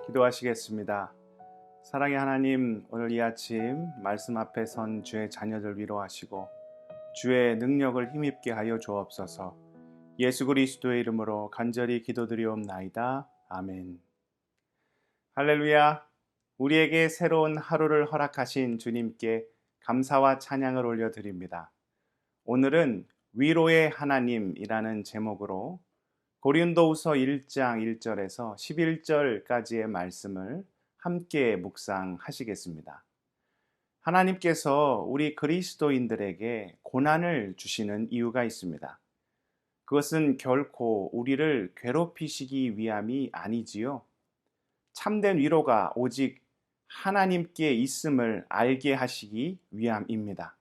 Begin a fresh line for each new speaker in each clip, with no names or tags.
기도하시겠습니다. 사랑의 하나님, 오늘 이 아침 말씀 앞에 선 주의 자녀들 위로하시고 주의 능력을 힘입게 하여 주옵소서. 예수 그리스도의 이름으로 간절히 기도드리옵나이다. 아멘. 할렐루야. 우리에게 새로운 하루를 허락하신 주님께 감사와 찬양을 올려드립니다. 오늘은 위로의 하나님이라는 제목으로 고린도후서 1장 1절에서 11절까지의 말씀을 함께 묵상하시겠습니다. 하나님께서 우리 그리스도인들에게 고난을 주시는 이유가 있습니다. 그것은 결코 우리를 괴롭히시기 위함이 아니지요. 참된 위로가 오직 하나님께 있음을 알게 하시기 위함입니다.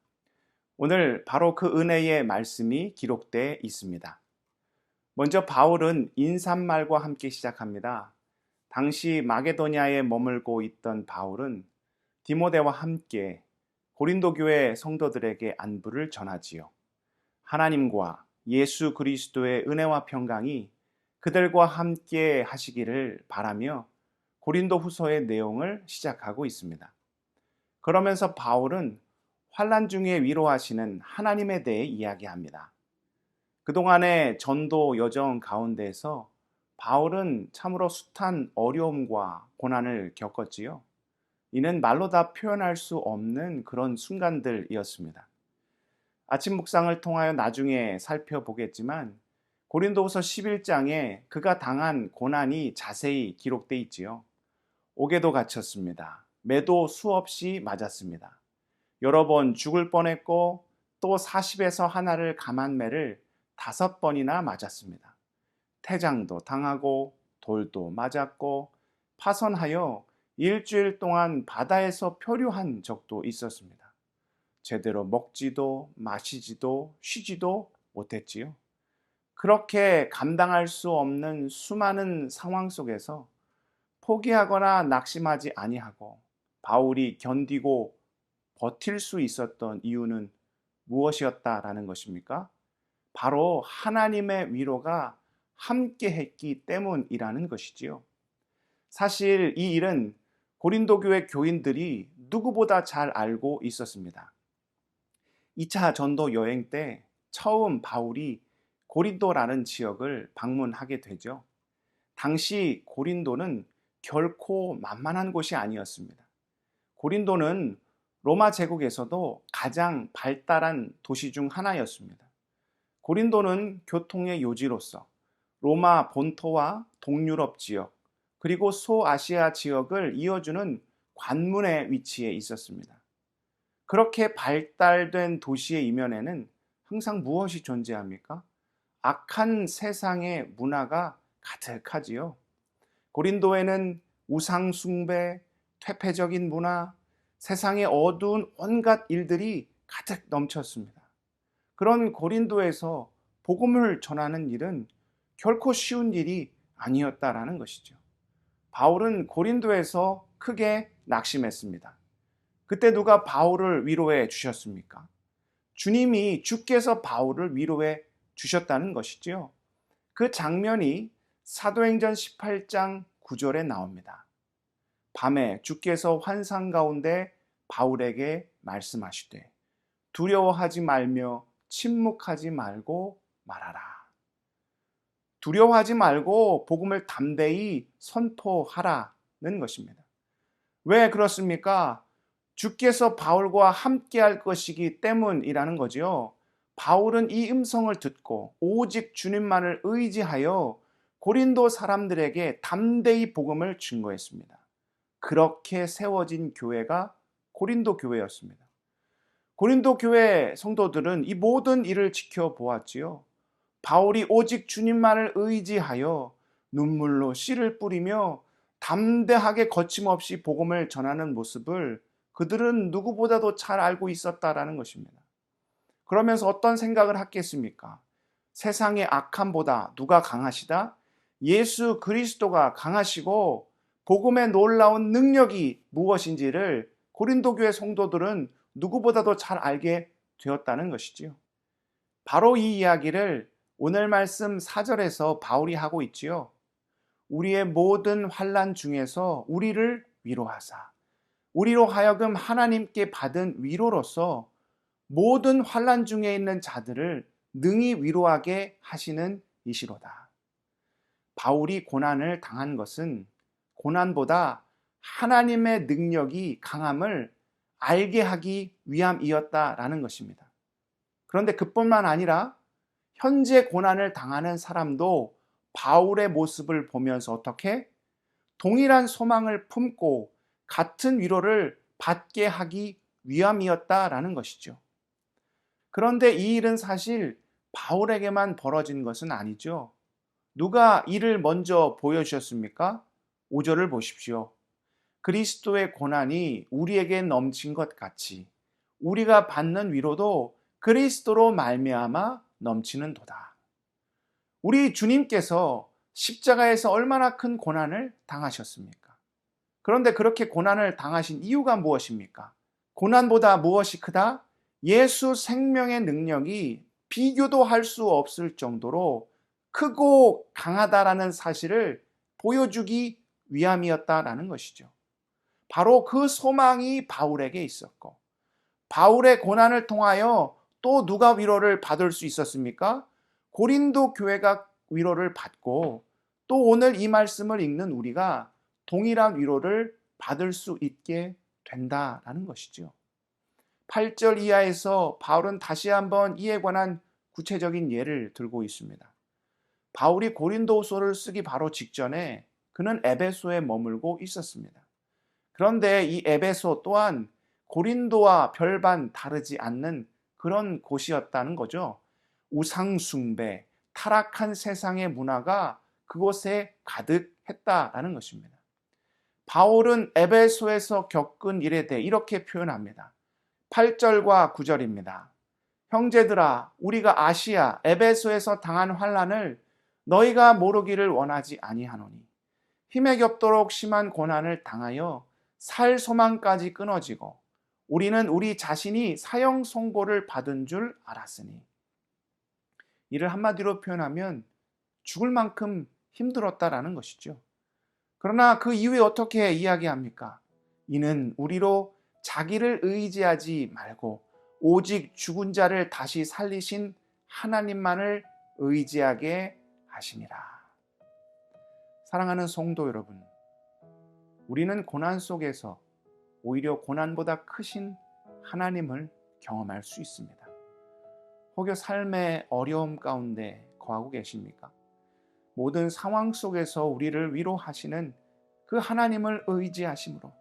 오늘 바로 그 은혜의 말씀이 기록되어 있습니다. 먼저 바울은 인사말과 함께 시작합니다. 당시 마게도냐에 머물고 있던 바울은 디모데와 함께 고린도 교회 성도들에게 안부를 전하지요. 하나님과 예수 그리스도의 은혜와 평강이 그들과 함께 하시기를 바라며 고린도 후서의 내용을 시작하고 있습니다. 그러면서 바울은 환난 중에 위로하시는 하나님에 대해 이야기합니다. 그동안의 전도 여정 가운데서 바울은 참으로 숱한 어려움과 고난을 겪었지요. 이는 말로 다 표현할 수 없는 그런 순간들이었습니다. 아침 묵상을 통하여 나중에 살펴보겠지만 고린도후서 11장에 그가 당한 고난이 자세히 기록되어 있지요. 옥에도 갇혔습니다. 매도 수없이 맞았습니다. 여러 번 죽을 뻔했고 또 40에서 하나를 감한 매를 5번이나 맞았습니다. 태장도 당하고 돌도 맞았고 파선하여 일주일 동안 바다에서 표류한 적도 있었습니다. 제대로 먹지도 마시지도 쉬지도 못했지요. 그렇게 감당할 수 없는 수많은 상황 속에서 포기하거나 낙심하지 아니하고 바울이 견디고 버틸 수 있었던 이유는 무엇이었다라는 것입니까? 바로 하나님의 위로가 함께 했기 때문이라는 것이지요. 사실 이 일은 고린도 교회 교인들이 누구보다 잘 알고 있었습니다. 2차 전도 여행 때 처음 바울이 고린도라는 지역을 방문하게 되죠. 당시 고린도는 결코 만만한 곳이 아니었습니다. 고린도는 로마 제국에서도 가장 발달한 도시 중 하나였습니다. 고린도는 교통의 요지로서 로마 본토와 동유럽 지역 그리고 소아시아 지역을 이어주는 관문의 위치에 있었습니다. 그렇게 발달된 도시의 이면에는 항상 무엇이 존재합니까? 악한 세상의 문화가 가득하지요. 고린도에는 우상 숭배, 퇴폐적인 문화, 세상의 어두운 온갖 일들이 가득 넘쳤습니다. 그런 고린도에서 복음을 전하는 일은 결코 쉬운 일이 아니었다라는 것이죠. 바울은 고린도에서 크게 낙심했습니다. 그때 누가 바울을 위로해 주셨습니까? 주님이 주께서 바울을 위로해 주셨다는 것이지요. 그 장면이 사도행전 18장 9절에 나옵니다. 밤에 주께서 환상 가운데 바울에게 말씀하시되 두려워하지 말며 침묵하지 말고 말하라. 두려워하지 말고 복음을 담대히 선포하라는 것입니다. 왜 그렇습니까? 주께서 바울과 함께 할 것이기 때문이라는 거죠. 바울은 이 음성을 듣고 오직 주님만을 의지하여 고린도 사람들에게 담대히 복음을 증거했습니다. 그렇게 세워진 교회가 고린도 교회였습니다. 고린도 교회 성도들은 이 모든 일을 지켜보았지요. 바울이 오직 주님만을 의지하여 눈물로 씨를 뿌리며 담대하게 거침없이 복음을 전하는 모습을 그들은 누구보다도 잘 알고 있었다라는 것입니다. 그러면서 어떤 생각을 했겠습니까? 세상의 악함보다 누가 강하시다? 예수 그리스도가 강하시고 복음의 놀라운 능력이 무엇인지를 고린도 교회 성도들은 누구보다도 잘 알게 되었다는 것이지요. 바로 이 이야기를 오늘 말씀 4절에서 바울이 하고 있지요. 우리의 모든 환난 중에서 우리를 위로하사 우리로 하여금 하나님께 받은 위로로서 모든 환난 중에 있는 자들을 능히 위로하게 하시는 이시로다. 바울이 고난을 당한 것은 고난보다 하나님의 능력이 강함을 알게 하기 위함이었다라는 것입니다. 그런데 그뿐만 아니라 현재 고난을 당하는 사람도 바울의 모습을 보면서 어떻게 동일한 소망을 품고 같은 위로를 받게 하기 위함이었다라는 것이죠. 그런데 이 일은 사실 바울에게만 벌어진 것은 아니죠. 누가 이를 먼저 보여주셨습니까? 5절을 보십시오. 그리스도의 고난이 우리에게 넘친 것 같이 우리가 받는 위로도 그리스도로 말미암아 넘치는도다. 우리 주님께서 십자가에서 얼마나 큰 고난을 당하셨습니까? 그런데 그렇게 고난을 당하신 이유가 무엇입니까? 고난보다 무엇이 크다? 예수 생명의 능력이 비교도 할 수 없을 정도로 크고 강하다라는 사실을 보여주기 위함이었다라는 것이죠. 바로 그 소망이 바울에게 있었고, 바울의 고난을 통하여 또 누가 위로를 받을 수 있었습니까? 고린도 교회가 위로를 받고 또 오늘 이 말씀을 읽는 우리가 동일한 위로를 받을 수 있게 된다라는 것이죠. 8절 이하에서 바울은 다시 한번 이에 관한 구체적인 예를 들고 있습니다. 바울이 고린도후서를 쓰기 바로 직전에 그는 에베소에 머물고 있었습니다. 그런데 이 에베소 또한 고린도와 별반 다르지 않는 그런 곳이었다는 거죠. 우상숭배, 타락한 세상의 문화가 그곳에 가득했다라는 것입니다. 바울은 에베소에서 겪은 일에 대해 이렇게 표현합니다. 8절과 9절입니다. 형제들아, 우리가 아시아 에베소에서 당한 환난을 너희가 모르기를 원하지 아니하노니 힘에 겹도록 심한 고난을 당하여 살 소망까지 끊어지고 우리는 우리 자신이 사형 선고를 받은 줄 알았으니. 이를 한마디로 표현하면 죽을 만큼 힘들었다라는 것이죠. 그러나 그 이후에 어떻게 이야기합니까? 이는 우리로 자기를 의지하지 말고 오직 죽은 자를 다시 살리신 하나님만을 의지하게 하시니라. 사랑하는 성도 여러분, 우리는 고난 속에서 오히려 고난보다 크신 하나님을 경험할 수 있습니다. 혹여 삶의 어려움 가운데 거하고 계십니까? 모든 상황 속에서 우리를 위로하시는 그 하나님을 의지하심으로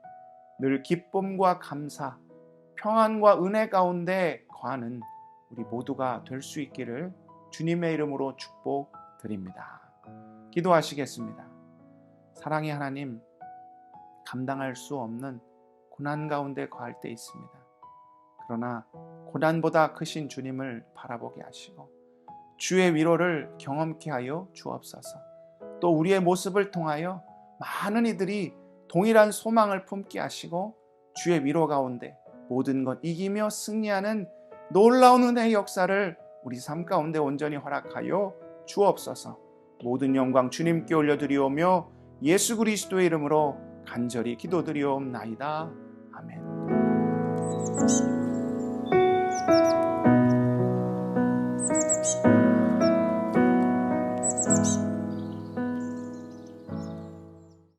늘 기쁨과 감사, 평안과 은혜 가운데 거하는 우리 모두가 될 수 있기를 주님의 이름으로 축복드립니다. 기도하시겠습니다. 사랑의 하나님, 감당할 수 없는 고난 가운데 거할 때 있습니다. 그러나 고난보다 크신 주님을 바라보게 하시고 주의 위로를 경험케 하여 주옵소서. 또 우리의 모습을 통하여 많은 이들이 동일한 소망을 품게 하시고 주의 위로 가운데 모든 것 이기며 승리하는 놀라운 은혜의 역사를 우리 삶 가운데 온전히 허락하여 주옵소서. 모든 영광 주님께 올려드리오며 예수 그리스도의 이름으로 간절히 기도드리옵나이다. 아멘.